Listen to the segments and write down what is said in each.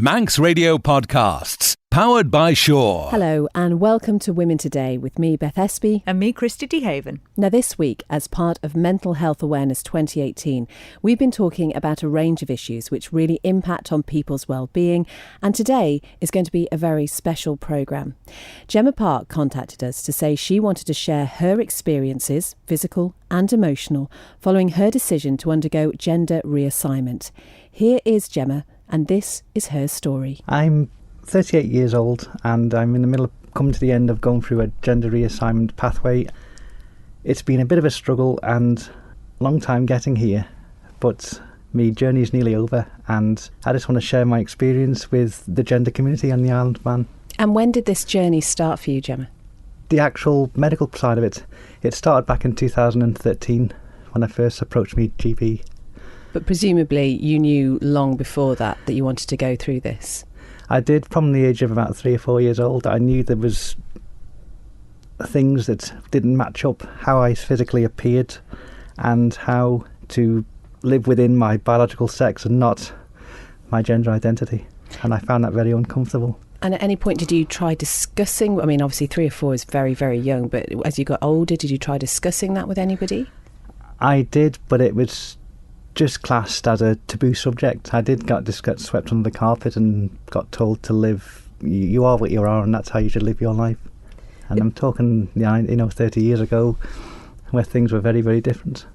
Manx Radio Podcasts, powered by Shaw. Hello and welcome to Women Today with me, Beth Espy. And me, Christy DeHaven. Now this week, as part of Mental Health Awareness 2018, we've been talking about a range of issues which really impact on people's well-being, and today is going to be a very special programme. Gemma Park contacted us to say she wanted to share her experiences, physical and emotional, following her decision to undergo gender reassignment. Here is Gemma, and this is her story. I'm 38 years old and I'm in the middle of coming to the end of going through a gender reassignment pathway. It's been a bit of a struggle and a long time getting here, but my journey is nearly over and I just want to share my experience with the gender community on the Isle of Man. And when did this journey start for you, Gemma? The actual medical side of it started back in 2013 when I first approached my GP. But presumably you knew long before that you wanted to go through this. I did from the age of about 3 or 4 years old. I knew there was things that didn't match up, how I physically appeared and how to live within my biological sex and not my gender identity. And I found that very uncomfortable. And at any point did you try discussing, I mean obviously 3 or 4 is very, very young, but as you got older, did you try discussing that with anybody? I did, but it was just classed as a taboo subject. I did get swept under the carpet and got told to live, you are what you are and that's how you should live your life. And I'm talking 30 years ago where things were very, very different.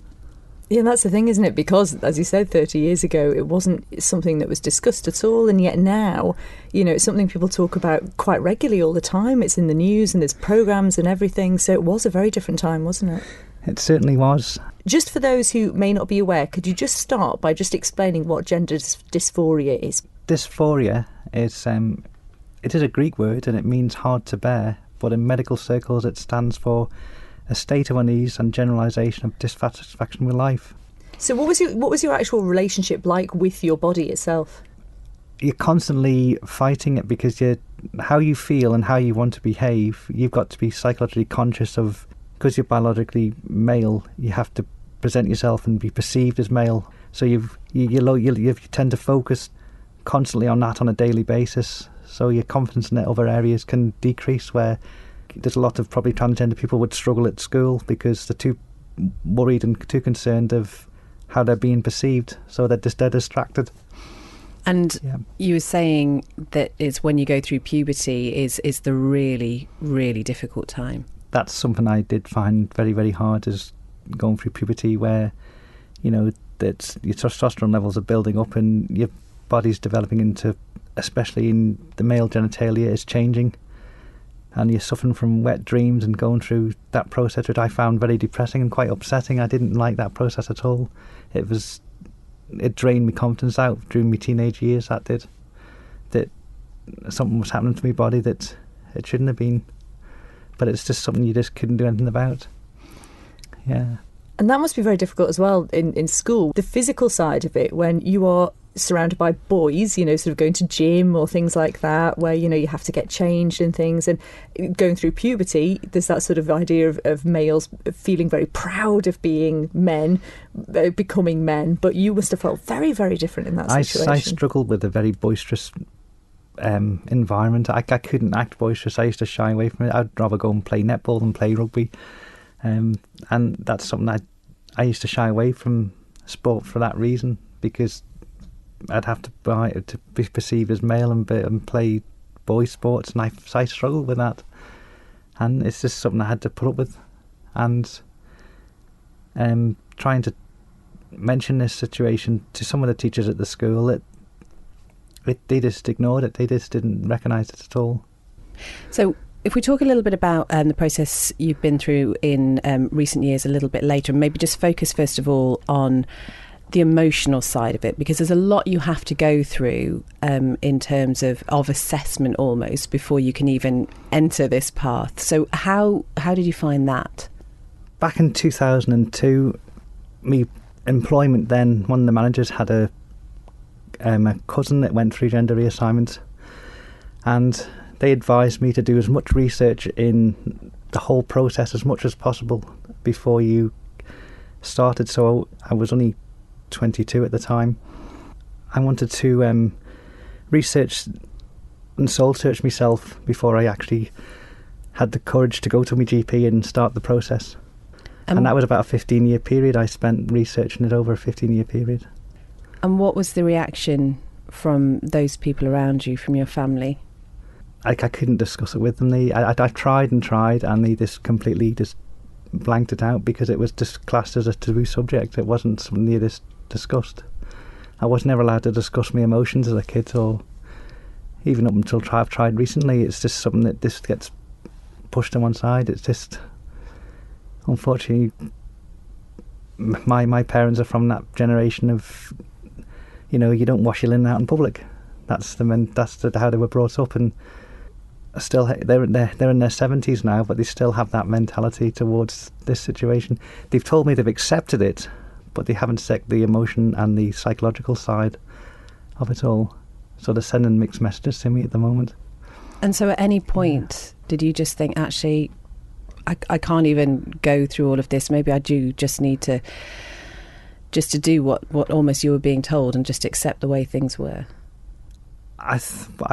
Yeah, and that's the thing, isn't it? Because, as you said, 30 years ago, it wasn't something that was discussed at all. And yet now, it's something people talk about quite regularly all the time. It's in the news and there's programmes and everything. So it was a very different time, wasn't it? It certainly was. Just for those who may not be aware, could you just start by just explaining what gender dysphoria is? Dysphoria is it is a Greek word and it means hard to bear, but in medical circles it stands for a state of unease and generalisation of dissatisfaction with life. So what was your actual relationship like with your body itself? You're constantly fighting it because how you feel and how you want to behave, you've got to be psychologically conscious of. Because you're biologically male, you have to present yourself and be perceived as male. So you tend to focus constantly on that on a daily basis. So your confidence in other areas can decrease, where there's a lot of probably transgender people would struggle at school because they're too worried and too concerned of how they're being perceived. So they're distracted. And you were saying that it's when you go through puberty is the really, really difficult time. That's something I did find very, very hard, is going through puberty where, that your testosterone levels are building up and your body's developing into, especially in the male genitalia, is changing. And you're suffering from wet dreams and going through that process, which I found very depressing and quite upsetting. I didn't like that process at all. It drained my confidence out during my teenage years, that did. That something was happening to my body that it shouldn't have been. But it's just something you just couldn't do anything about. Yeah. And that must be very difficult as well in school. The physical side of it, when you are surrounded by boys, sort of going to gym or things like that, where, you have to get changed and things. And going through puberty, there's that sort of idea of males feeling very proud of being men, becoming men. But you must have felt very, very different in that situation. I struggled with a very boisterous environment. I couldn't act boisterous. I used to shy away from it. I'd rather go and play netball than play rugby, and that's something I used to shy away from sport for that reason, because I'd have to be perceived as male and play boys sports, and I struggled with that, and it's just something I had to put up with. And trying to mention this situation to some of the teachers at the school, they just ignored it. They just didn't recognise it at all. So if we talk a little bit about the process you've been through in recent years a little bit later, and maybe just focus first of all on the emotional side of it, because there's a lot you have to go through in terms of assessment almost before you can even enter this path. So how did you find that? Back in 2002, my employment then, one of the managers had a cousin that went through gender reassignment, and they advised me to do as much research in the whole process as much as possible before you started. So I was only 22 at the time. I wanted to researched and soul-searched myself before I actually had the courage to go to my GP and start the process. And that was about a 15-year period. I spent researching it over a 15-year period. And what was the reaction from those people around you, from your family? I couldn't discuss it with them. I tried and tried, and they just completely blanked it out because it was just classed as a taboo subject. It wasn't something they just discussed. I was never allowed to discuss my emotions as a kid, or even up until I've tried recently. It's just something that just gets pushed to one side. It's just, unfortunately, my parents are from that generation of, you don't wash your linen out in public. That's how they were brought up, and still they're in their 70s now, but they still have that mentality towards this situation. They've told me they've accepted it, but they haven't accepted the emotion and the psychological side of it all. So they're sending mixed messages to me at the moment. And so at any point, did you just think, actually, I can't even go through all of this. Maybe I do just need to do what almost you were being told and just accept the way things were?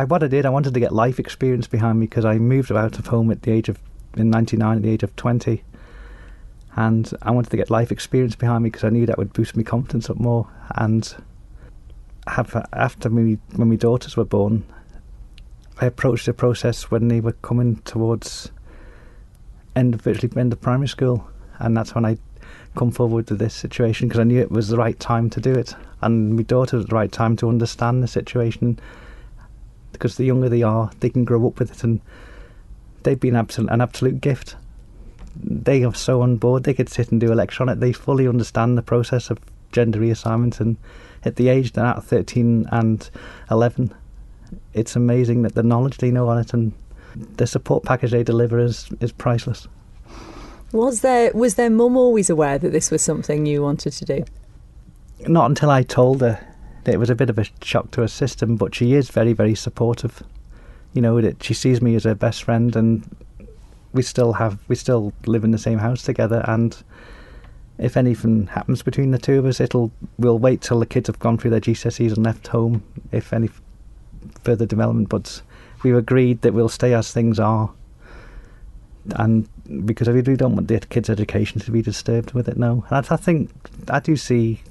What I did, I wanted to get life experience behind me because I moved out of home in 99 at the age of 20. And I wanted to get life experience behind me because I knew that would boost my confidence up more. And when my daughters were born, I approached the process when they were coming towards virtually end of primary school, and that's when I come forward to this situation because I knew it was the right time to do it, and my daughter was the right time to understand the situation, because the younger they are, they can grow up with it, and they've been an absolute gift. They are so on board. They could sit and do a lecture on it. They fully understand the process of gender reassignment, and at the age they're at 13 and 11, it's amazing that the knowledge they know on it and the support package they deliver is priceless. Was their mum always aware that this was something you wanted to do? Not until I told her. It was a bit of a shock to her system, but she is very, very supportive. That she sees me as her best friend, and we still live in the same house together, and if anything happens between the two of us, we'll wait till the kids have gone through their GCSEs and left home, if any further development, but we've agreed that we'll stay as things are, and because we don't want the kids' education to be disturbed with it now. And I think I do see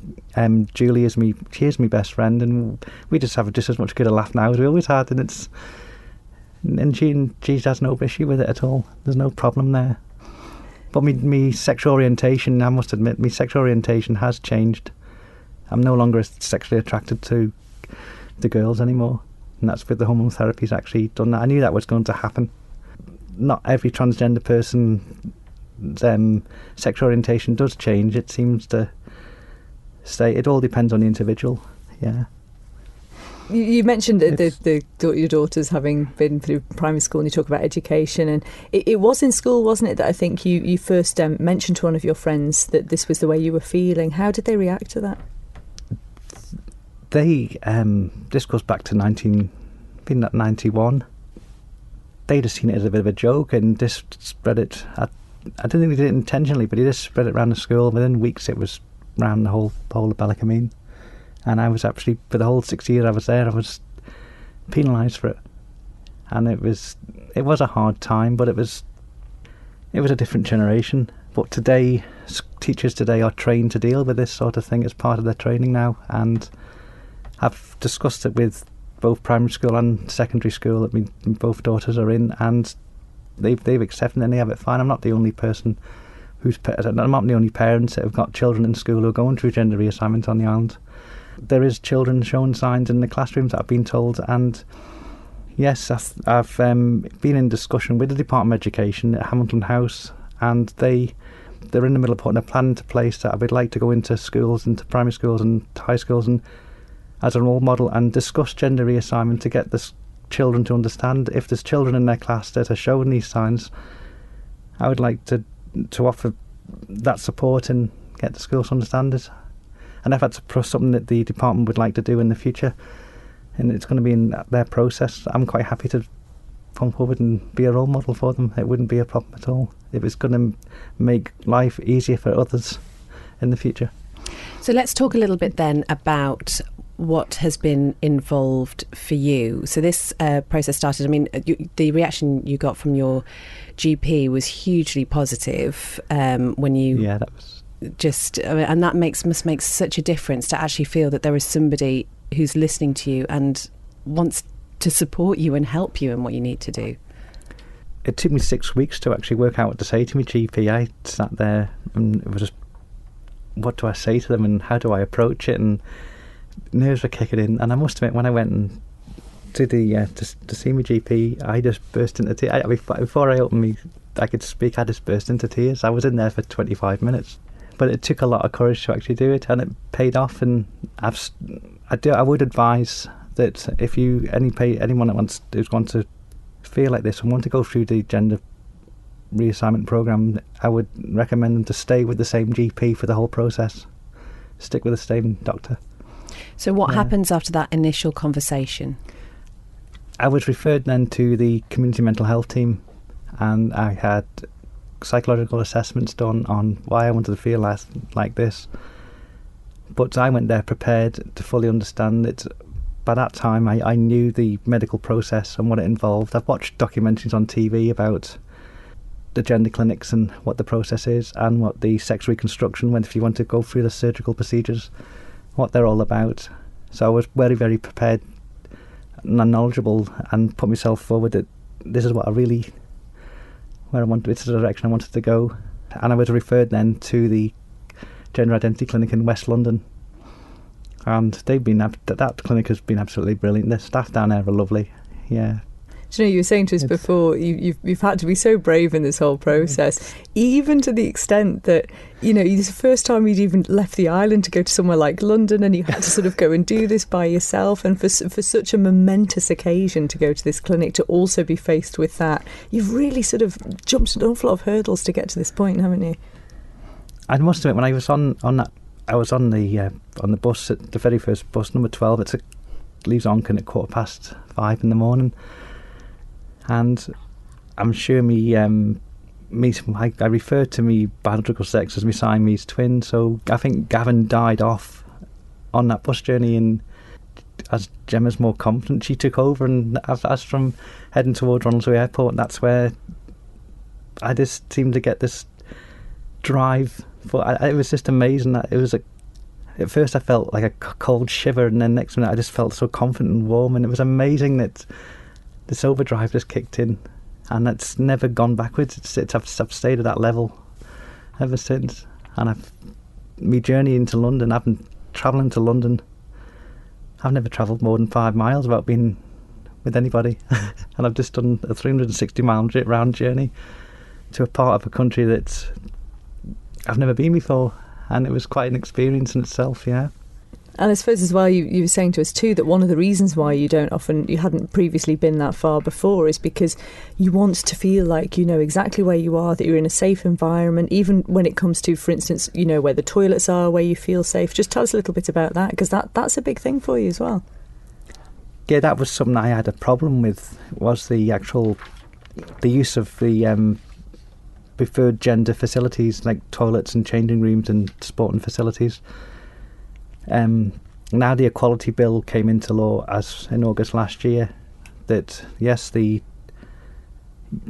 Julie as she is my best friend, and we just have just as much good a laugh now as we always had, and she has no issue with it at all. There's no problem there. But my sexual orientation, I must admit, my sexual orientation has changed. I'm no longer sexually attracted to the girls anymore, and that's with the hormone therapy's actually done that. I knew that was going to happen. Not every transgender person's sexual orientation does change. It seems to stay. It all depends on the individual. Yeah. You mentioned your daughters having been through primary school, and you talk about education, and it was in school, wasn't it, that I think you first mentioned to one of your friends that this was the way you were feeling. How did they react to that? This goes back to 91. They'd have seen it as a bit of a joke and just spread it. I don't think they did it intentionally, but he just spread it around the school. Within weeks it was around the whole of Ballacameen. And I was actually, for the whole 6 years I was there, I was penalised for it. And it was a hard time, but it was a different generation. But today, teachers today are trained to deal with this sort of thing as part of their training now, and I've discussed it with both primary school and secondary school that both daughters are in, and they've accepted it and they have it fine. I'm not the only person I'm not the only parents that have got children in school who are going through gender reassignment on the island. There is children showing signs in the classrooms that I've been told, and yes, I've been in discussion with the Department of Education at Hamilton House, and they're in the middle of putting a plan into place that I would like to go into schools, into primary schools and high schools, and as a role model and discuss gender reassignment to get the children to understand. If there's children in their class that are showing these signs, I would like to offer that support and get the schools to understand it. And if that's something that the department would like to do in the future, and it's going to be in their process, I'm quite happy to come forward and be a role model for them. It wouldn't be a problem at all. If it's going to make life easier for others in the future. So let's talk a little bit then about what has been involved for you. So this process started, I mean, the reaction you got from your GP was hugely positive when you... Yeah, that was... and that must make such a difference to actually feel that there is somebody who's listening to you and wants to support you and help you in what you need to do. It took me 6 weeks to actually work out what to say to my GP. I sat there and it was just, what do I say to them and how do I approach it? And nerves were kicking in. And I must admit, when I went and to see my GP, I just burst into tears. Before I could speak, I just burst into tears. I was in there for 25 minutes. But it took a lot of courage to actually do it, and it paid off. And I would advise that if anyone that who's want to feel like this and want to go through the gender reassignment program, I would recommend them to stay with the same GP for the whole process. Stick with the same doctor. So what happens after that initial conversation? I was referred then to the community mental health team, and I had psychological assessments done on why I wanted to feel like this. But I went there prepared to fully understand it. By that time, I knew the medical process and what it involved. I've watched documentaries on TV about the gender clinics and what the process is, and what the sex reconstruction, if you want to go through the surgical procedures, what they're all about. So I was very, very prepared and knowledgeable, and put myself forward that this is what this is the direction I wanted to go. And I was referred then to the Gender Identity Clinic in West London. And that clinic has been absolutely brilliant. The staff down there are lovely. Yeah. Do you know, you were saying to us before, you've had to be so brave in this whole process, even to the extent that, it's the first time you'd even left the island to go to somewhere like London, and you had to sort of go and do this by yourself. And for such a momentous occasion to go to this clinic, to also be faced with that, you've really sort of jumped an awful lot of hurdles to get to this point, haven't you? I must admit, when I was on the bus, at the very first bus, number 12, it leaves Onken at 5:15 in the morning. And I'm sure I refer to me biological sex as my Siamese twin. So I think Gavin died off on that bus journey, and as Gemma's more confident, she took over. And as from heading towards Ronaldsway Airport, that's where I just seemed to get this drive. It was just amazing. That it was at first I felt like a cold shiver, and then next minute I just felt so confident and warm, and it was amazing that this overdrive just kicked in, and it's never gone backwards. I've stayed at that level ever since. And my journey into London, I've been travelling to London. I've never travelled more than 5 miles without being with anybody, and I've just done a 360-mile round journey to a part of a country that I've never been before, and it was quite an experience in itself. Yeah. And I suppose as well, you were saying to us too that one of the reasons why you hadn't previously been that far before is because you want to feel like you know exactly where you are, that you're in a safe environment, even when it comes to, for instance, where the toilets are, where you feel safe. Just tell us a little bit about that, because that's a big thing for you as well. Yeah, that was something I had a problem with, was the use of the preferred gender facilities like toilets and changing rooms and sporting facilities. Now the Equality Bill came into law as in August last year, that yes, the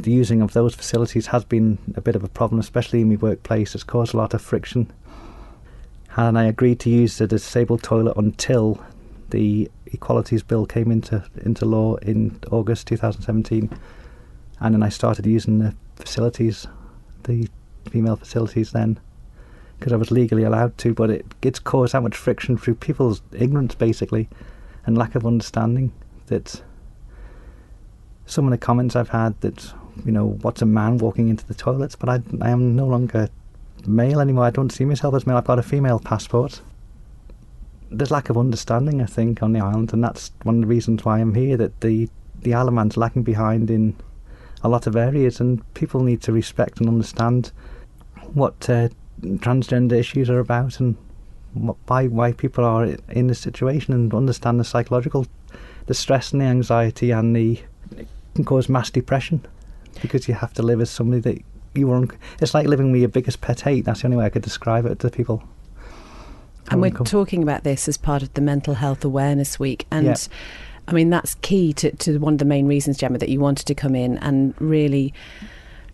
using of those facilities has been a bit of a problem, especially in my workplace. It's caused a lot of friction, and I agreed to use the disabled toilet until the Equalities Bill came into law in August 2017, and then I started using the facilities, the female facilities then, because I was legally allowed to. But it's caused that much friction through people's ignorance, basically, and lack of understanding. That some of the comments I've had that, what's a man walking into the toilets? But I am no longer male anymore. I don't see myself as male. I've got a female passport. There's lack of understanding, I think, on the island, and that's one of the reasons why I'm here, that the Isle of Man's lacking behind in a lot of areas, and people need to respect and understand what transgender issues are about, and why people are in this situation, and understand the stress and the anxiety, and it can cause mass depression, because you have to live as somebody that it's like living with your biggest pet hate. That's the only way I could describe it to people. And we're talking about this as part of the Mental Health Awareness Week. And I mean, that's key to one of the main reasons, Gemma, that you wanted to come in and really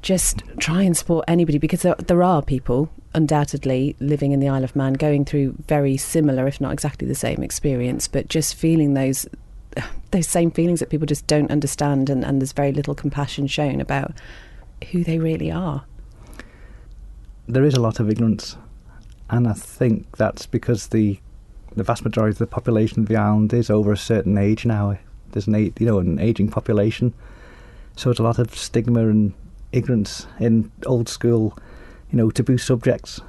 just try and support anybody, because there are people undoubtedly living in the Isle of Man going through very similar, if not exactly the same experience, but just feeling those same feelings that people just don't understand, and there's very little compassion shown about who they really are. There is a lot of ignorance, and I think that's because the vast majority of the population of the island is over a certain age now. There's an ageing population, so there's a lot of stigma and ignorance in old school, taboo subjects.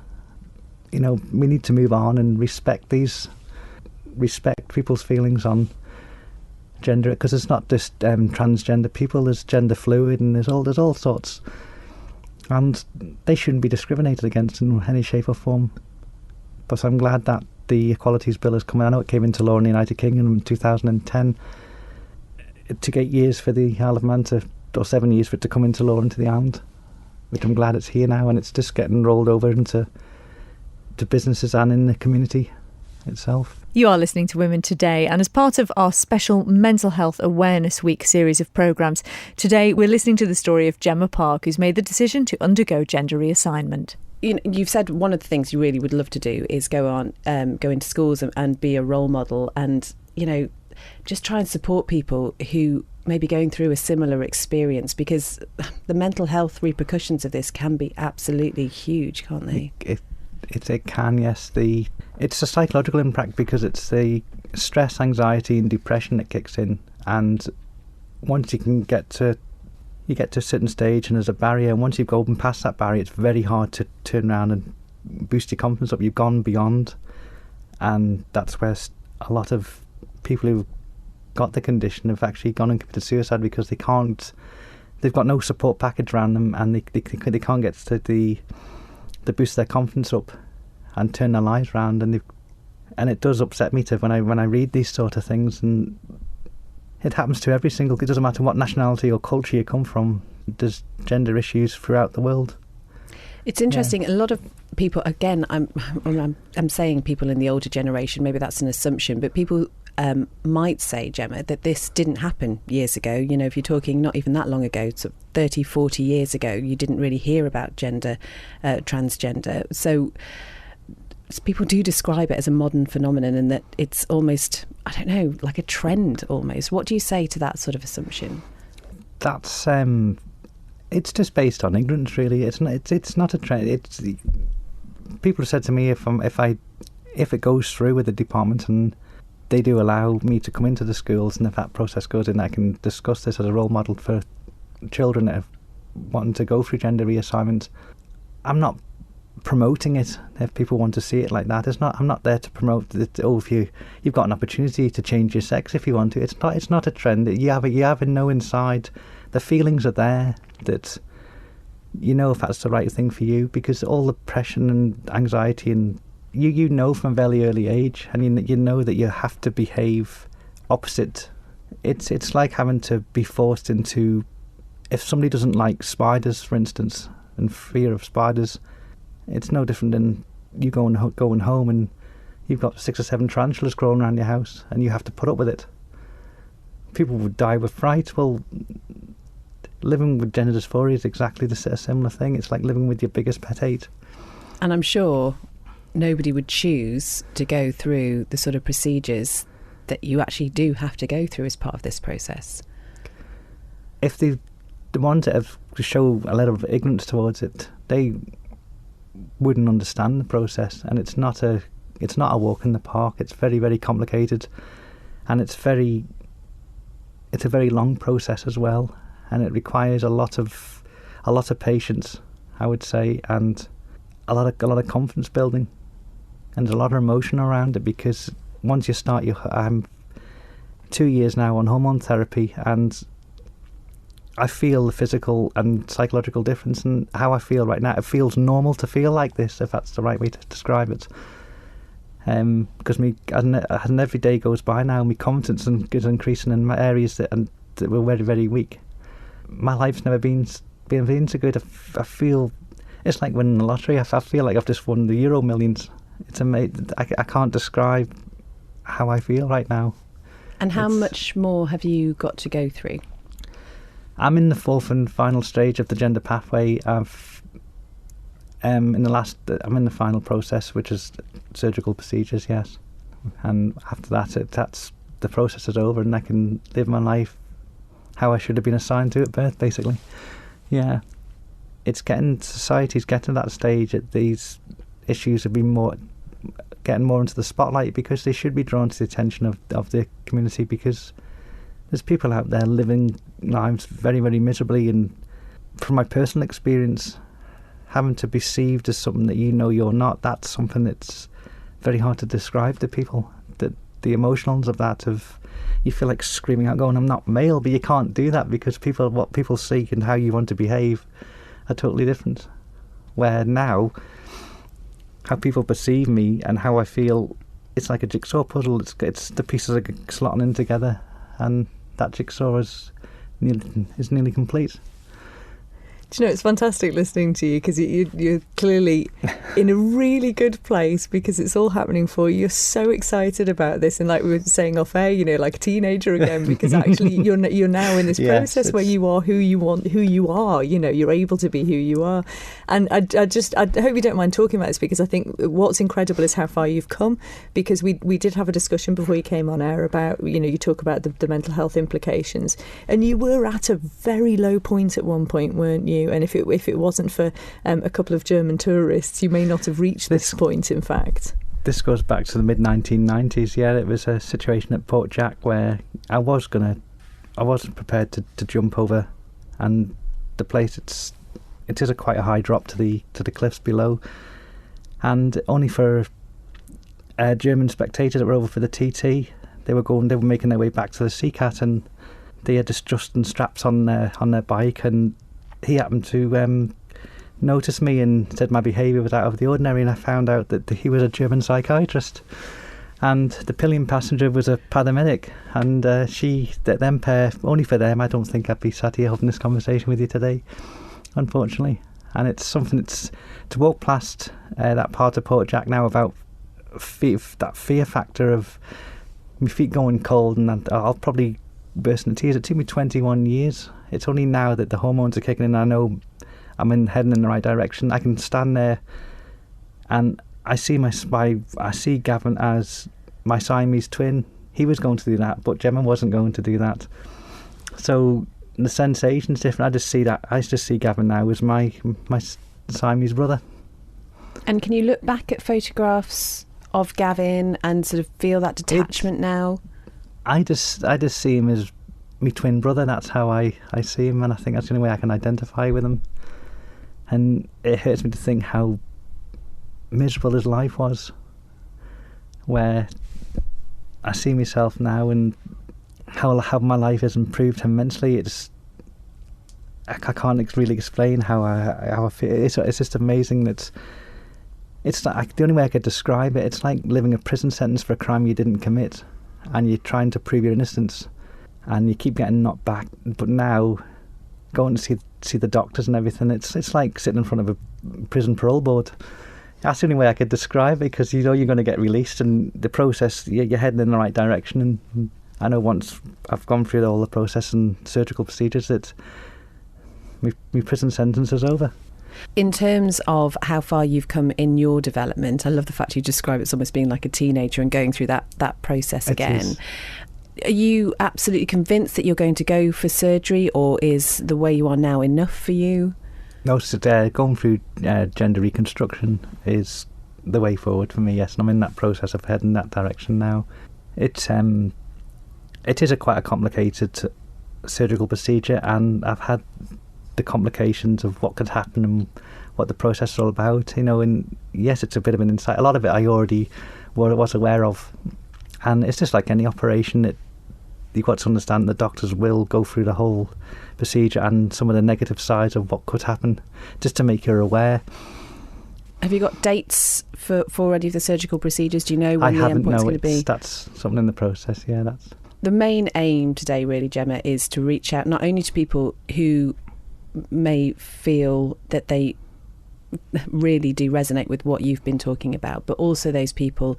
We need to move on and respect people's feelings on gender, because it's not just transgender people. There's gender fluid, and there's all sorts, and they shouldn't be discriminated against in any shape or form. But I'm glad that the Equalities Bill has come in. I know it came into law in the United Kingdom in 2010. It took 8 years for the Isle of Man or 7 years for it to come into law into the island, which I'm glad it's here now, and it's just getting rolled over into businesses and in the community itself. You are listening to Women Today, and as part of our special Mental Health Awareness Week series of programmes, today we're listening to the story of Gemma Park, who's made the decision to undergo gender reassignment. You've said one of the things you really would love to do is go into schools and be a role model, and just try and support people who may be going through a similar experience, because the mental health repercussions of this can be absolutely huge, can't they? It can, yes. It's a psychological impact, because it's the stress, anxiety and depression that kicks in, and once you get to a certain stage and there's a barrier, and once you've gone past that barrier, it's very hard to turn around and boost your confidence up. You've gone beyond, and that's where a lot of people who've got the condition have actually gone and committed suicide, because they've got no support package around them, and they can't get to the boost their confidence up and turn their lives around. And it does upset me when I read these sort of things, and it happens to it doesn't matter what nationality or culture you come from. There's gender issues throughout the world. It's interesting. A lot of people, again, I'm saying people in the older generation, maybe that's an assumption, but people might say, Gemma, that this didn't happen years ago. If you're talking not even that long ago, sort of 30, 40 years ago, you didn't really hear about transgender. So people do describe it as a modern phenomenon, and that it's almost, I don't know, like a trend almost. What do you say to that sort of assumption? That's it's just based on ignorance, really. It's not a trend. People have said to me, if it goes through with the department and they do allow me to come into the schools, and if that process goes in, I can discuss this as a role model for children that have wanting to go through gender reassignment. I'm not promoting it. If people want to see it like that, I'm not there to promote it. If you've got an opportunity to change your sex if you want to, it's not a trend. You have a know inside. The feelings are there, that if that's the right thing for you, because all the pressure and anxiety, and you know from a very early age, and you know that you have to behave opposite. It's like having to be forced into, if somebody doesn't like spiders, for instance, and fear of spiders, it's no different than you going home and you've got 6 or 7 tarantulas crawling around your house, and you have to put up with it. People would die with fright. Well, living with gender dysphoria is exactly a similar thing. It's like living with your biggest pet hate. And I'm sure nobody would choose to go through the sort of procedures that you actually do have to go through as part of this process. If the ones that have show a lot of ignorance towards it, they wouldn't understand the process, and it's not a walk in the park. It's very, very complicated, and it's a very long process as well, and it requires a lot of patience, I would say, and a lot of confidence building, and there's a lot of emotion around it, because once you start, I'm 2 years now on hormone therapy, and I feel the physical and psychological difference in how I feel right now. It feels normal to feel like this, if that's the right way to describe it. Because as every day goes by now, my confidence is increasing in my areas that were very, very weak. My life's never been so good. I feel it's like winning the lottery. I feel like I've just won the Euro Millions. It's amazing. I can't describe how I feel right now. And how much more have you got to go through? I'm in the fourth and final stage of the gender pathway. I'm in the final process, which is surgical procedures, yes. And after that, that's the process is over, and I can live my life how I should have been assigned to at birth, basically. Yeah, society's getting to that stage that these issues have been getting more into the spotlight, because they should be drawn to the attention of the community, because there's people out there living lives very, very miserably, and from my personal experience, having to be perceived as something that you're not, that's something that's very hard to describe to people. That the emotions of that, you feel like screaming out going, I'm not male, but you can't do that, because what people see and how you want to behave are totally different. Where now, how people perceive me and how I feel, it's like a jigsaw puzzle. It's the pieces are slotting in together, and that jigsaw is nearly complete. Do you know, it's fantastic listening to you, because you're clearly in a really good place, because it's all happening for you. You're so excited about this, and like we were saying off air, like a teenager again, because actually you're now in this process where you are who you are. You're able to be who you are. And I hope you don't mind talking about this, because I think what's incredible is how far you've come, because we did have a discussion before you came on air about, you talk about the mental health implications, and you were at a very low point at one point, weren't you? And if it wasn't for a couple of German tourists, you may not have reached this point, in fact. This goes back to the mid-1990s. Yeah, it was a situation at Port Jack where I wasn't prepared to jump over, and the place, it is quite a high drop to the cliffs below, and only for German spectators that were over for the TT, they were making their way back to the Seacat, and they had adjusting straps on their bike, and he happened to notice me and said my behaviour was out of the ordinary, and I found out that he was a German psychiatrist, and the pillion passenger was a paramedic, and them pair, only for them, I don't think I'd be sat here having this conversation with you today, unfortunately. And it's something that's to walk past that part of Port Jack now, about that fear factor of my feet going cold, and I'll probably burst into tears. It took me 21 years. It's only now that the hormones are kicking in, I know I'm heading in the right direction. I can stand there and I see Gavin as my Siamese twin. He was going to do that, but Gemma wasn't going to do that. So the sensation's different. I just see Gavin now as my Siamese brother. And can you look back at photographs of Gavin and sort of feel that detachment now? I just see him as my twin brother. That's how I see him, and I think that's the only way I can identify with him. And it hurts me to think how miserable his life was, where I see myself now and how my life has improved immensely. I can't really explain how I feel. It's just amazing. It's like, the only way I could describe it, it's like living a prison sentence for a crime you didn't commit, and you're trying to prove your innocence, and you keep getting knocked back. But now, going to see the doctors and everything, it's like sitting in front of a prison parole board. That's the only way I could describe it, because you're going to get released, and the process, you're heading in the right direction. And I know once I've gone through all the process and surgical procedures, that my prison sentence is over. In terms of how far you've come in your development, I love the fact you describe it as almost being like a teenager and going through that process again. Are you absolutely convinced that you're going to go for surgery, or is the way you are now enough for you? No, going through gender reconstruction is the way forward for me, yes, and I'm in that process of heading that direction now. It is quite a complicated surgical procedure, and I've had the complications of what could happen and what the process is all about, and yes, it's a bit of an insight. A lot of it I already was aware of, and it's just like any operation, you've got to understand the doctors will go through the whole procedure and some of the negative sides of what could happen, just to make you aware. Have you got dates for any of the surgical procedures? Do you know when the endpoint's going to be? That's something in the process, yeah. That's the main aim today, really, Gemma, is to reach out not only to people who may feel that they really do resonate with what you've been talking about, but also those people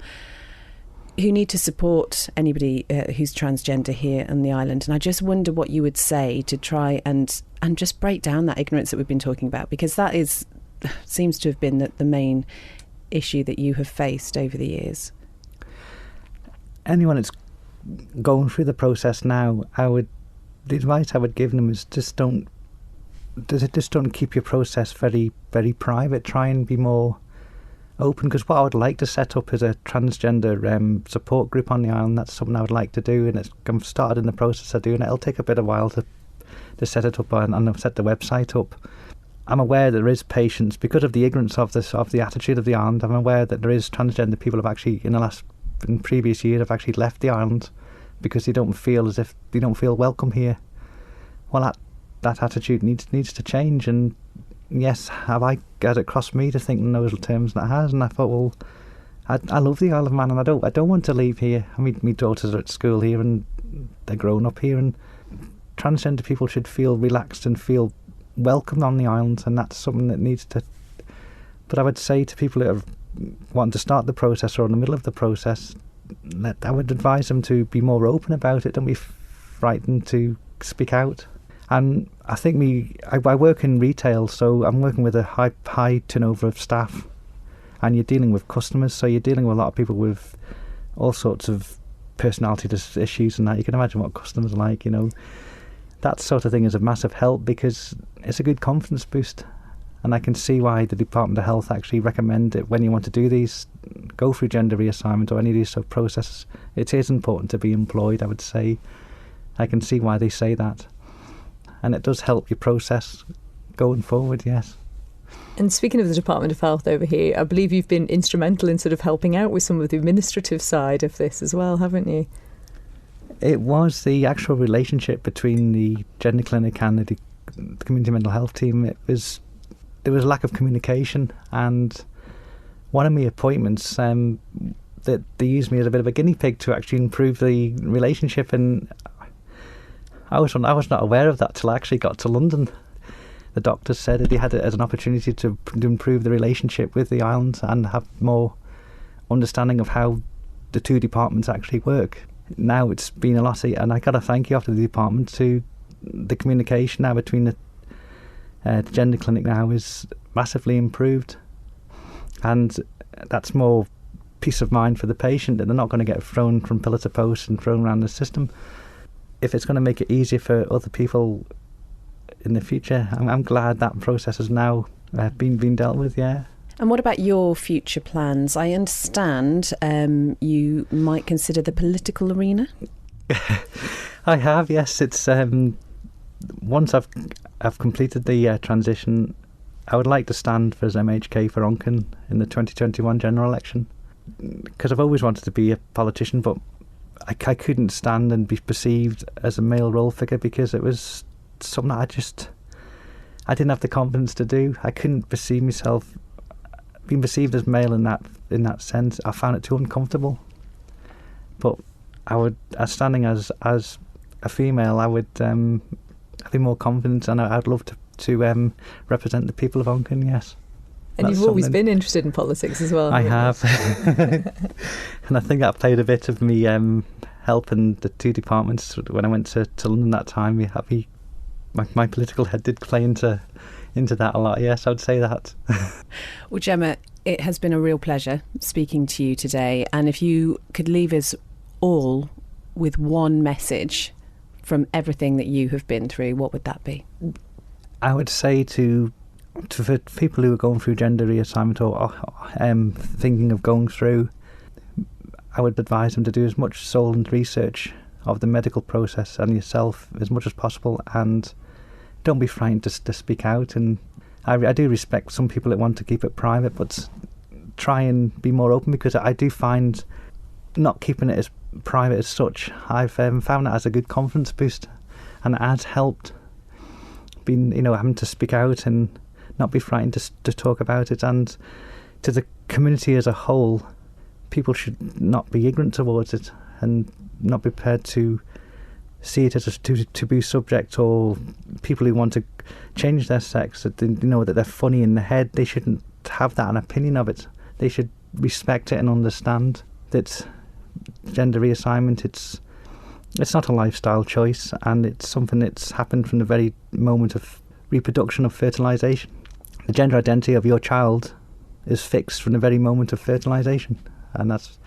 who need to support anybody who's transgender here on the island. And I just wonder what you would say to try and just break down that ignorance that we've been talking about, because that seems to have been the main issue that you have faced over the years. Anyone that's going through the process now, the advice I would give them is just don't keep your process very, very private. Try and be more open, because what I would like to set up is a transgender support group on the island. That's something I would like to do, and I've started in the process of doing it. It'll take a bit of a while to set it up and set the website up. I'm aware there is patients, because of the ignorance of the attitude of the island. I'm aware that there is transgender people have actually in previous years have actually left the island because they don't feel welcome here. Well, that attitude needs to change, and yes, have it crossed me to think in those terms, that has, and I thought, well, I love the Isle of Man, and I don't want to leave here. I mean, my daughters are at school here and they're grown up here, and transgender people should feel relaxed and feel welcome on the island, and that's something that needs to. But I would say to people that are wanting to start the process or in the middle of the process, I would advise them to be more open about it. Don't be frightened to speak out. And I think I work in retail, so I'm working with a high turnover of staff, and you're dealing with customers, so you're dealing with a lot of people with all sorts of personality issues and that. You can imagine what customers are like, That sort of thing is a massive help, because it's a good confidence boost. And I can see why the Department of Health actually recommend it when you want to go through gender reassignment or any of these sort of processes. It is important to be employed, I would say. I can see why they say that. And it does help your process going forward, yes. And speaking of the Department of Health over here, I believe you've been instrumental in sort of helping out with some of the administrative side of this as well, haven't you? It was the actual relationship between the gender clinic and the community mental health team. There was a lack of communication, and one of my appointments, that they used me as a bit of a guinea pig to actually improve the relationship, and I was not aware of that till I actually got to London. The doctors said that they had it as an opportunity to improve the relationship with the island and have more understanding of how the two departments actually work. Now it's been a lot, and I got to thank you after the department to the communication now between the gender clinic now is massively improved, and that's more peace of mind for the patient that they're not going to get thrown from pillar to post and thrown around the system. If it's going to make it easier for other people in the future, I'm glad that process has now been dealt with, yeah. And what about your future plans? I understand you might consider the political arena. I have, yes. It's once I've completed the transition, I would like to stand for as MHK for Onken in the 2021 general election, because I've always wanted to be a politician, but I couldn't stand and be perceived as a male role figure, because it was something that I didn't have the confidence to do. I couldn't perceive myself being perceived as male in that sense. I found it too uncomfortable. But as standing as a female, I would be more confident, and I'd love to represent the people of Onken, yes. And you've always been interested in politics as well. I have. And I think that played a bit of me helping the two departments when I went to London that time. My political head did play into that a lot, yes, I would say that. Well, Gemma, it has been a real pleasure speaking to you today, and if you could leave us all with one message from everything that you have been through, what would that be? I would say for people who are going through gender reassignment or thinking of going through, I would advise them to do as much soul and research of the medical process and yourself as much as possible, and don't be frightened to speak out. And I do respect some people that want to keep it private, but try and be more open, because I do find not keeping it as private as such, I've found that as a good confidence boost, and it has helped having to speak out and not be frightened to talk about it. And to the community as a whole, people should not be ignorant towards it and not be prepared to see it as a taboo subject or people who want to change their sex, that that they're funny in the head, they shouldn't have that an opinion of it. They should respect it and understand that gender reassignment, it's not a lifestyle choice, and it's something that's happened from the very moment of reproduction, of fertilisation. The gender identity of your child is fixed from the very moment of fertilisation, and that's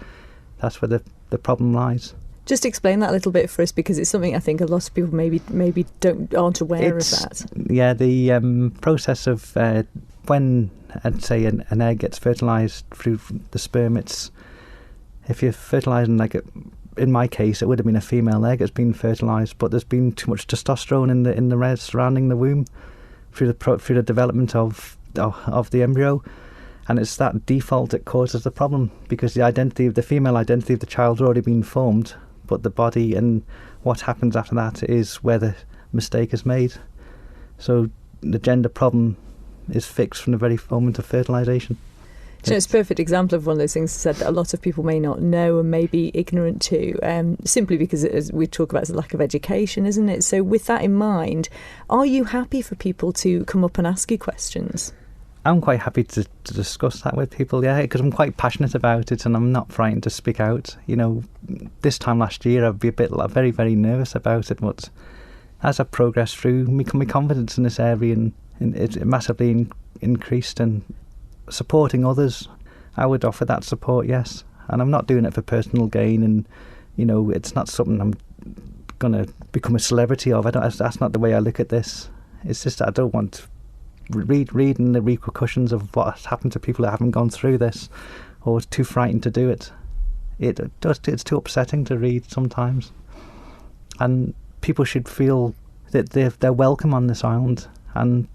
where the problem lies. Just explain that a little bit for us, because it's something I think a lot of people maybe aren't aware of that. Yeah, the process of when, I'd say, an egg gets fertilised through the sperm, if you're fertilising, like in my case, it would have been a female egg. It's been fertilised, but there's been too much testosterone in the red surrounding the womb through the development of the embryo, and it's that default that causes the problem, because the female identity of the child's already been formed, but the body and what happens after that is where the mistake is made. So the gender problem is fixed from the very moment of fertilisation. So it's a perfect example of one of those things said that a lot of people may not know and may be ignorant to, simply because, as we talk about, it's a lack of education, isn't it? So with that in mind, are you happy for people to come up and ask you questions? I'm quite happy to discuss that with people, yeah, because I'm quite passionate about it and I'm not frightened to speak out. This time last year I'd be very, very nervous about it, but as I progressed through, my confidence in this area and it massively increased, and supporting others, I would offer that support, yes. And I'm not doing it for personal gain, and it's not something I'm going to become a celebrity of. That's not the way I look at this. It's just that I don't want to reading the repercussions of what has happened to people that haven't gone through this, or too frightened to do it. It's too upsetting to read sometimes, and people should feel that they're welcome on this island, and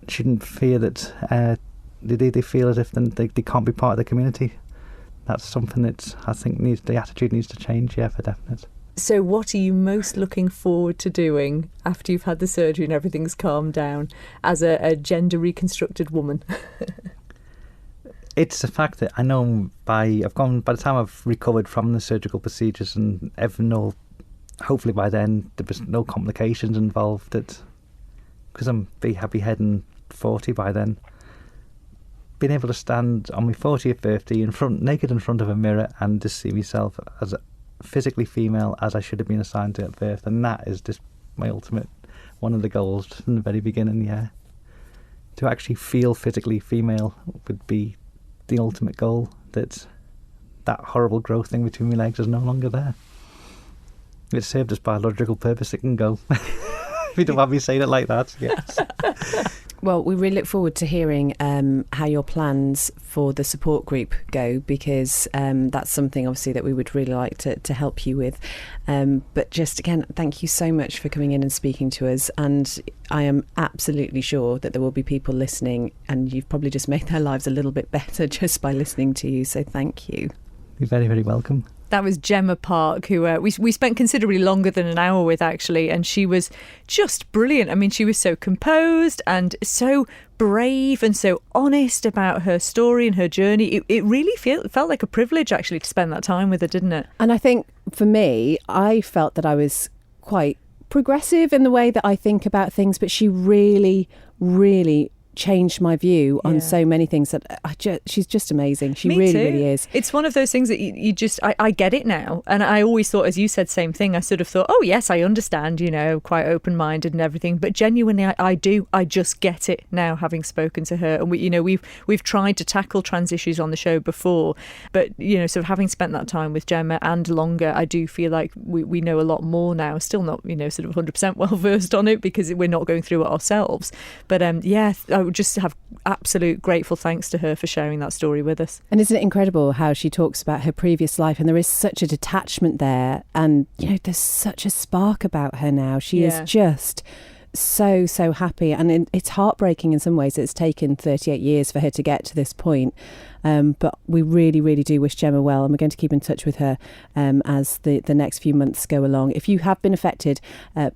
shouldn't fear that they feel as if they can't be part of the community. That's something that I think the attitude needs to change, yeah, for definite. So what are you most looking forward to doing after you've had the surgery and everything's calmed down as a gender reconstructed woman? It's the fact that I know by the time I've recovered from the surgical procedures and hopefully by then there was no complications involved, because I'm be heading 40 by then, being able to stand on my 40th birthday naked in front of a mirror and just see myself as physically female as I should have been assigned to at birth, and that is just my ultimate, one of the goals from the very beginning, yeah. To actually feel physically female would be the ultimate goal, that horrible growth thing between my legs is no longer there. It served its biological purpose, it can go. If you don't want me saying it like that, yes. Well, we really look forward to hearing how your plans for the support group go, because that's something obviously that we would really like to help you with. But just again, thank you so much for coming in and speaking to us. And I am absolutely sure that there will be people listening, and you've probably just made their lives a little bit better just by listening to you. So thank you. You're very, very welcome. That was Gemma Park, who we spent considerably longer than an hour with, actually, and she was just brilliant. I mean, she was so composed and so brave and so honest about her story and her journey. It really felt like a privilege, actually, to spend that time with her, didn't it? And I think for me, I felt that I was quite progressive in the way that I think about things, but she really, really changed my view on so many things. That she's just amazing. She really is. It's one of those things that you just I get it now, and I always thought, as you said, same thing. I sort of thought, oh yes, I understand, quite open-minded and everything, but genuinely I do. I just get it now, having spoken to her. And we've tried to tackle trans issues on the show before, but sort of having spent that time with Gemma and longer, I do feel like we know a lot more now. Still not sort of 100% well versed on it, because we're not going through it ourselves, but I would just have absolute grateful thanks to her for sharing that story with us. And isn't it incredible how she talks about her previous life, and there is such a detachment there, and there's such a spark about her now. She is just so happy, and it's heartbreaking in some ways. It's taken 38 years for her to get to this point, But we really, really do wish Gemma well, and we're going to keep in touch with her as the next few months go along. If you have been affected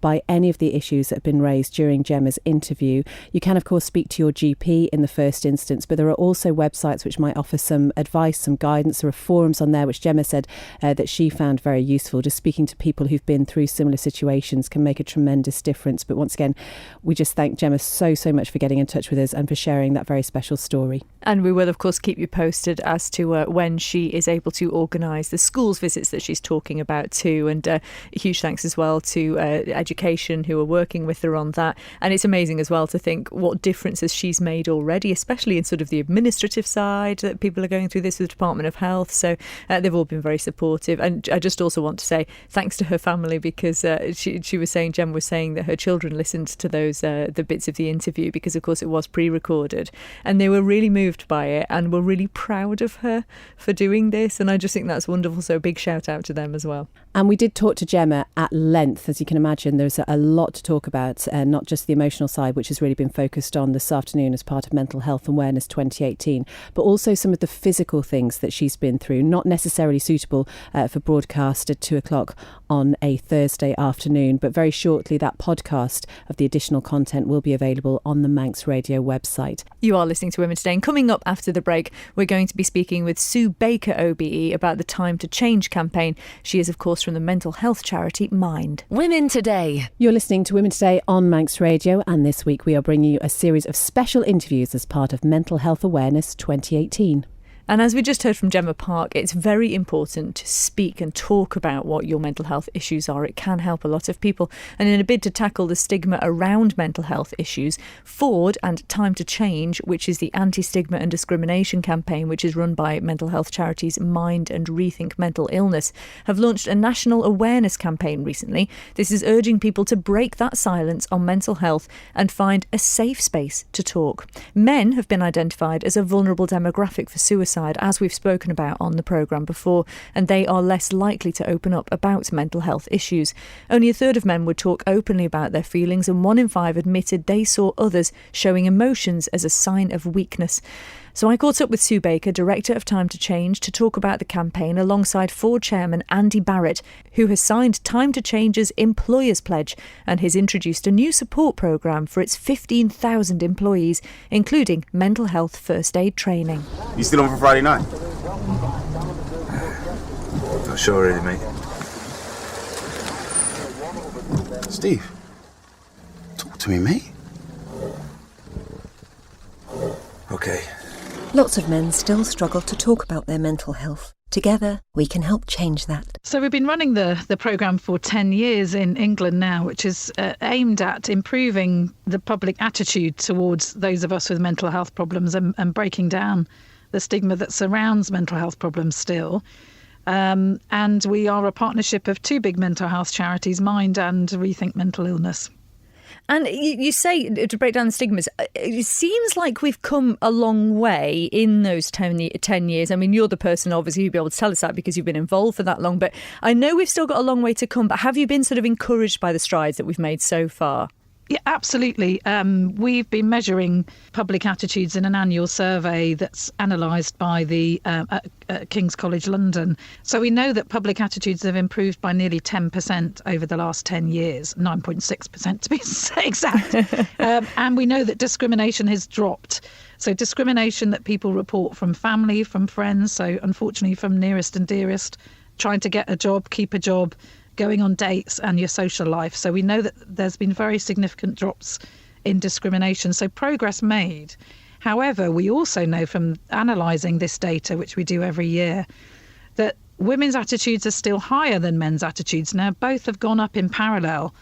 by any of the issues that have been raised during Gemma's interview, you can, of course, speak to your GP in the first instance, but there are also websites which might offer some advice, some guidance. There are forums on there which Gemma said that she found very useful. Just speaking to people who've been through similar situations can make a tremendous difference. But once again, we just thank Gemma so much for getting in touch with us and for sharing that very special story. And we will, of course, keep you posted as to when she is able to organise the schools visits that she's talking about too. And huge thanks as well to Education, who are working with her on that. And it's amazing as well to think what differences she's made already, especially in sort of the administrative side, that people are going through this with the Department of Health. So they've all been very supportive. And I just also want to say thanks to her family, because she was saying, Gemma was saying that her children listened to those the bits of the interview, because of course it was pre-recorded, and they were really moved by it and were really proud of her for doing this. And I just think that's wonderful. So a big shout out to them as well. And we did talk to Gemma at length. As you can imagine, there's a lot to talk about, not just the emotional side, which has really been focused on this afternoon as part of Mental Health Awareness 2018, but also some of the physical things that she's been through, not necessarily suitable for broadcast at 2:00 on a Thursday afternoon. But very shortly, that podcast of the additional content will be available on the Manx Radio website. You are listening to Women Today, and coming up after the break, we're going to be speaking with Sue Baker OBE about the Time to Change campaign. She is, of course, from the mental health charity Mind. Women Today. You're listening to Women Today on Manx Radio, and this week we are bringing you a series of special interviews as part of Mental Health Awareness 2018. And as we just heard from Gemma Park, it's very important to speak and talk about what your mental health issues are. It can help a lot of people. And in a bid to tackle the stigma around mental health issues, Ford and Time to Change, which is the anti-stigma and discrimination campaign, which is run by mental health charities Mind and Rethink Mental Illness, have launched a national awareness campaign recently. This is urging people to break that silence on mental health and find a safe space to talk. Men have been identified as a vulnerable demographic for suicide, as we've spoken about on the programme before, and they are less likely to open up about mental health issues. Only a third of men would talk openly about their feelings, and 1 in 5 admitted they saw others showing emotions as a sign of weakness. So I caught up with Sue Baker, Director of Time to Change, to talk about the campaign alongside Ford Chairman Andy Barratt, who has signed Time to Change's Employers Pledge and has introduced a new support programme for its 15,000 employees, including mental health first aid training. You still on for Friday night? Not sure really, mate. Steve, talk to me, mate. Okay. Lots of men still struggle to talk about their mental health. Together, we can help change that. So we've been running the programme for 10 years in England now, which is aimed at improving the public attitude towards those of us with mental health problems and breaking down the stigma that surrounds mental health problems still. And we are a partnership of 2 big mental health charities, Mind and Rethink Mental Illness. And you say, to break down the stigmas, it seems like we've come a long way in those 10 years. I mean, you're the person, obviously, who'd be able to tell us that because you've been involved for that long. But I know we've still got a long way to come. But have you been sort of encouraged by the strides that we've made so far? Yeah, absolutely. We've been measuring public attitudes in an annual survey that's analysed by the King's College London. So we know that public attitudes have improved by nearly 10% over the last 10 years, 9.6% to be exact. And we know that discrimination has dropped. So discrimination that people report from family, from friends, so unfortunately from nearest and dearest, trying to get a job, keep a job, going on dates and your social life. So we know that there's been very significant drops in discrimination. So progress made. However, we also know from analysing this data, which we do every year, that women's attitudes are still higher than men's attitudes. Now, both have gone up in parallel,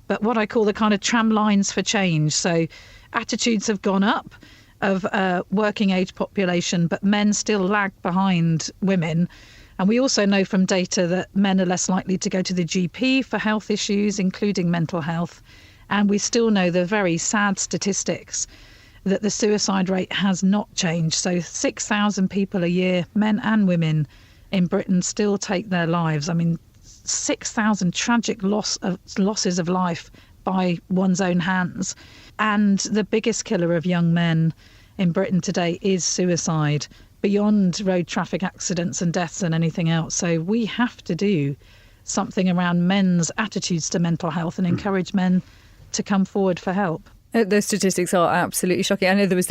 but what I call the kind of tram lines for change. So attitudes have gone up of working age population, but men still lag behind women. And we also know from data that men are less likely to go to the GP for health issues, including mental health. And we still know the very sad statistics that the suicide rate has not changed. So 6,000 people a year, men and women in Britain, still take their lives. I mean, 6,000 tragic losses of life by one's own hands. And the biggest killer of young men in Britain today is suicide. beyond road traffic accidents and deaths and anything else. So we have to do something around men's attitudes to mental health and encourage men to come forward for help. Those statistics are absolutely shocking. I know there's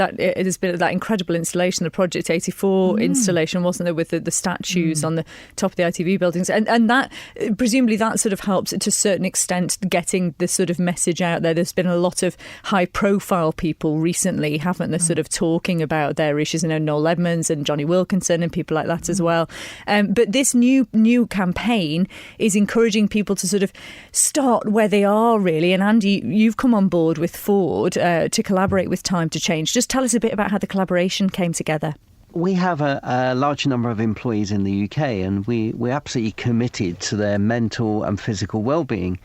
been that incredible installation, the Project 84 installation, wasn't there, with the statues on the top of the ITV buildings, and that presumably that sort of helps to a certain extent getting the sort of message out there. There's been a lot of high-profile people recently, haven't there, sort of talking about their issues. You know, Noel Edmonds and Johnny Wilkinson and people like that as well. But this new campaign is encouraging people to sort of start where they are, really. And Andy, you've come on board with Ford to collaborate with Time to Change. Just tell us a bit about how the collaboration came together. We have a large number of employees in the UK, and we're absolutely committed to their mental and physical well-being.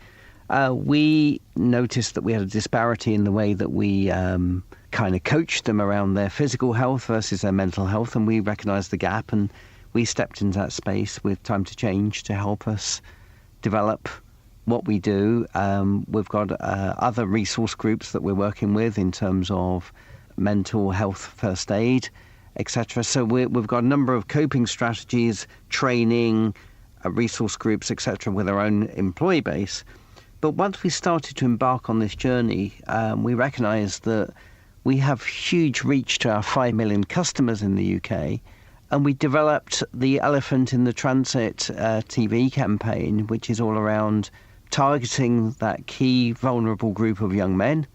We noticed that we had a disparity in the way that we kind of coached them around their physical health versus their mental health, and we recognised the gap, and we stepped into that space with Time to Change to help us develop what we do. We've got other resource groups that we're working with in terms of mental health first aid, etc. So we've got a number of coping strategies, training, resource groups, etc. with our own employee base. But once we started to embark on this journey, we recognised that we have huge reach to our 5 million customers in the UK. And we developed the Elephant in the Transit TV campaign, which is all around targeting that key vulnerable group of young men.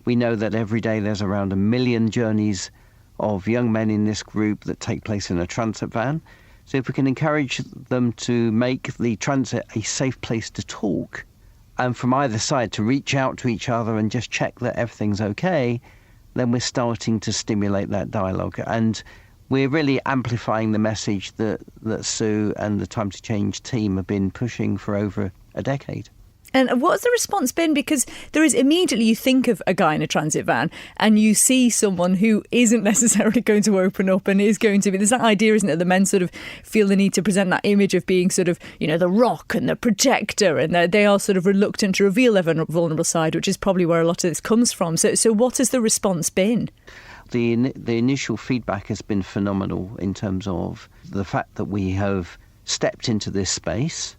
We know that every day there's around 1 million journeys of young men in this group that take place in a transit van. So if we can encourage them to make the transit a safe place to talk, and from either side to reach out to each other and just check that everything's okay, then we're starting to stimulate that dialogue. And we're really amplifying the message that Sue and the Time to Change team have been pushing for over a decade. And what's the response been? Because there is immediately, you think of a guy in a transit van and you see someone who isn't necessarily going to open up and is going to be, there's that idea, isn't it? The men sort of feel the need to present that image of being sort of, you know, the rock and the protector, and they are sort of reluctant to reveal their vulnerable side, which is probably where a lot of this comes from. So what has the response been? The initial feedback has been phenomenal in terms of the fact that we have stepped into this space,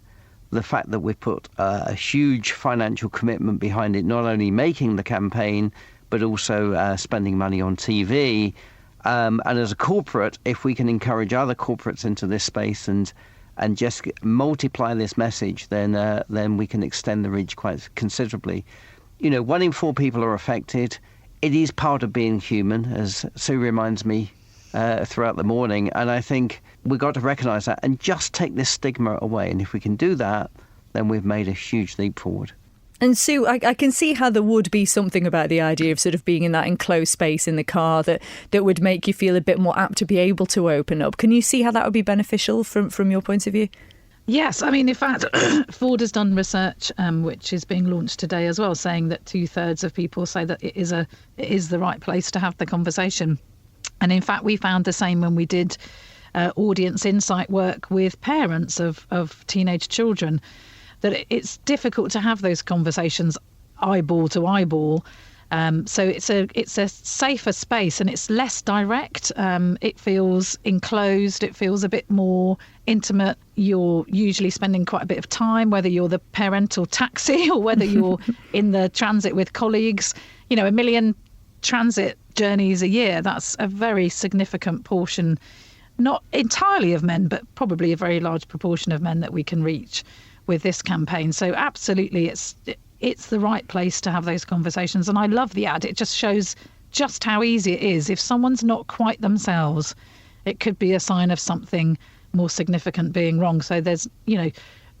the fact that we've put a huge financial commitment behind it, not only making the campaign, but also spending money on TV. And as a corporate, if we can encourage other corporates into this space and just multiply this message, then we can extend the reach quite considerably. You know, 1 in 4 people are affected. It is part of being human, as Sue reminds me throughout the morning. And I think we've got to recognise that and just take this stigma away. And if we can do that, then we've made a huge leap forward. And Sue, I can see how there would be something about the idea of sort of being in that enclosed space in the car that would make you feel a bit more apt to be able to open up. Can you see how that would be beneficial from your point of view? Yes, I mean, in fact, Ford has done research, which is being launched today as well, saying that 2/3 of people say that it is the right place to have the conversation. And in fact, we found the same when we did audience insight work with parents of teenage children, that it's difficult to have those conversations eyeball to eyeball. So it's a safer space and it's less direct. It feels enclosed. It feels a bit more intimate. You're usually spending quite a bit of time, whether you're the parental taxi or whether you're in the transit with colleagues. You know, 1 million transit journeys a year, that's a very significant portion, not entirely of men, but probably a very large proportion of men that we can reach with this campaign. So absolutely, it's the right place to have those conversations. And I love the ad. It just shows just how easy it is. If someone's not quite themselves, it could be a sign of something more significant being wrong. So there's, you know,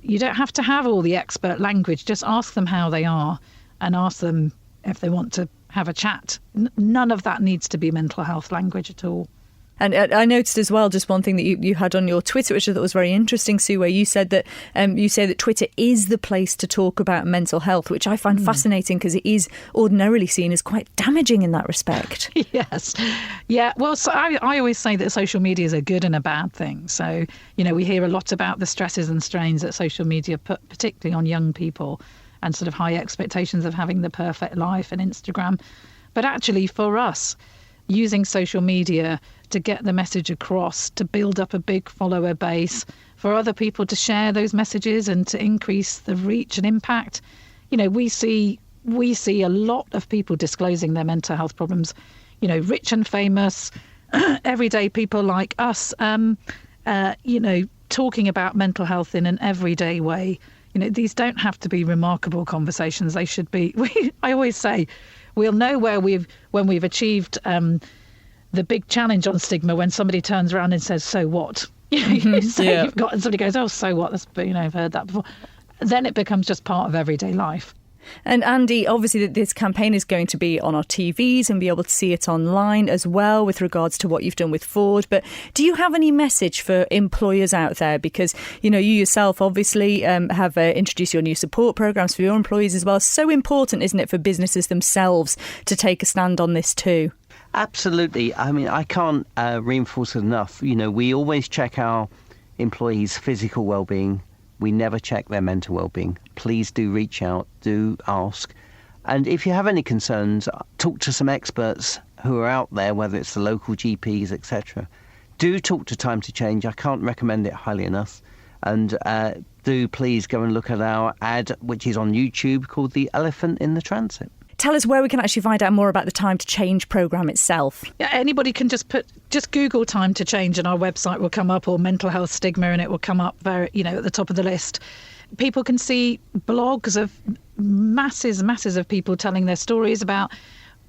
you don't have to have all the expert language. Just ask them how they are and ask them if they want to have a chat. None of that needs to be mental health language at all. And I noticed as well, just one thing that you had on your Twitter, which I thought was very interesting, Sue, where you said that you say that Twitter is the place to talk about mental health, which I find fascinating because it is ordinarily seen as quite damaging in that respect. Yes. Yeah. Well, so I always say that social media is a good and a bad thing. So, you know, we hear a lot about the stresses and strains that social media put particularly on young people and sort of high expectations of having the perfect life and Instagram. But actually for us, using social media to get the message across, to build up a big follower base, for other people to share those messages and to increase the reach and impact. You know, we see a lot of people disclosing their mental health problems, you know, rich and famous, everyday people like us, you know, talking about mental health in an everyday way. You know, these don't have to be remarkable conversations. They should be, I always say, we'll know when we've achieved the big challenge on stigma when somebody turns around and says, so what? You say you've got, and somebody goes, oh, so what? That's, you know, I've heard that before. Then it becomes just part of everyday life. And Andy, obviously this campaign is going to be on our TVs and be able to see it online as well with regards to what you've done with Ford. But do you have any message for employers out there? Because, you know, you yourself obviously have introduced your new support programs for your employees as well. So important, isn't it, for businesses themselves to take a stand on this too? Absolutely. I mean, I can't reinforce it enough. You know, we always check our employees' physical well-being. We never check their mental well-being. Please do reach out, do ask. And if you have any concerns, talk to some experts who are out there, whether it's the local GPs, etc. Do talk to Time to Change. I can't recommend it highly enough. And do please go and look at our ad, which is on YouTube, called The Elephant in the Transit. Tell us where we can actually find out more about the Time to Change programme itself. Yeah, anybody can just Google Time to Change and our website will come up, or mental health stigma, and it will come up very, you know, at the top of the list. People can see blogs of masses of people telling their stories about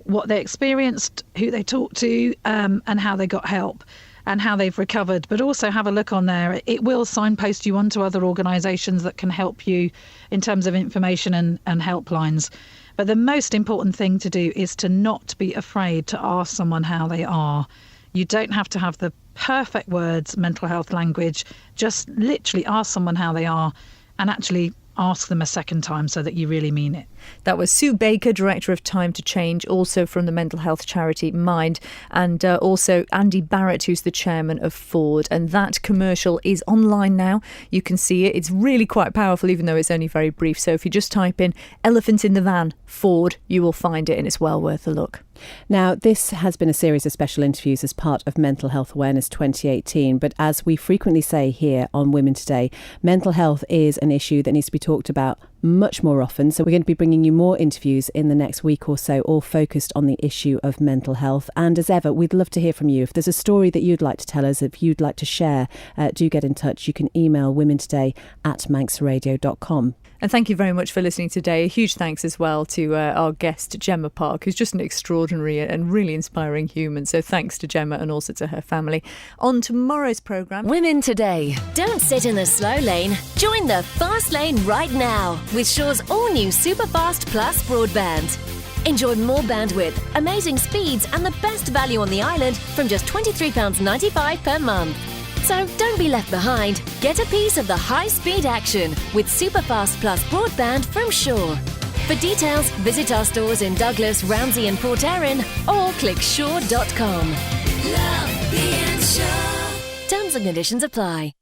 what they experienced, who they talked to, and how they got help and how they've recovered. But also have a look on there. It will signpost you onto other organisations that can help you in terms of information and helplines. But the most important thing to do is to not be afraid to ask someone how they are. You don't have to have the perfect words, mental health language. Just literally ask someone how they are and actually ask them a second time so that you really mean it. That was Sue Baker, Director of Time to Change, also from the mental health charity Mind, and also Andy Barratt, who's the chairman of Ford. And that commercial is online now. You can see it. It's really quite powerful, even though it's only very brief. So if you just type in Elephant in the Van, Ford, you will find it, and it's well worth a look. Now, this has been a series of special interviews as part of Mental Health Awareness 2018. But as we frequently say here on Women Today, mental health is an issue that needs to be talked about much more often. So we're going to be bringing you more interviews in the next week or so, all focused on the issue of mental health. And as ever, we'd love to hear from you. If there's a story that you'd like to tell us, if you'd like to share, do get in touch. You can email womentoday@manxradio.com. And thank you very much for listening today. A huge thanks as well to our guest, Gemma Park, who's just an extraordinary and really inspiring human. So thanks to Gemma and also to her family. On tomorrow's programme... Women Today. Don't sit in the slow lane. Join the fast lane right now with Shaw's all-new Superfast Plus broadband. Enjoy more bandwidth, amazing speeds and the best value on the island from just £23.95 per month. So don't be left behind. Get a piece of the high-speed action with Superfast Plus broadband from Shaw. For details, visit our stores in Douglas, Ramsey and Port Erin or click shaw.com. Love being Shaw. Terms and conditions apply.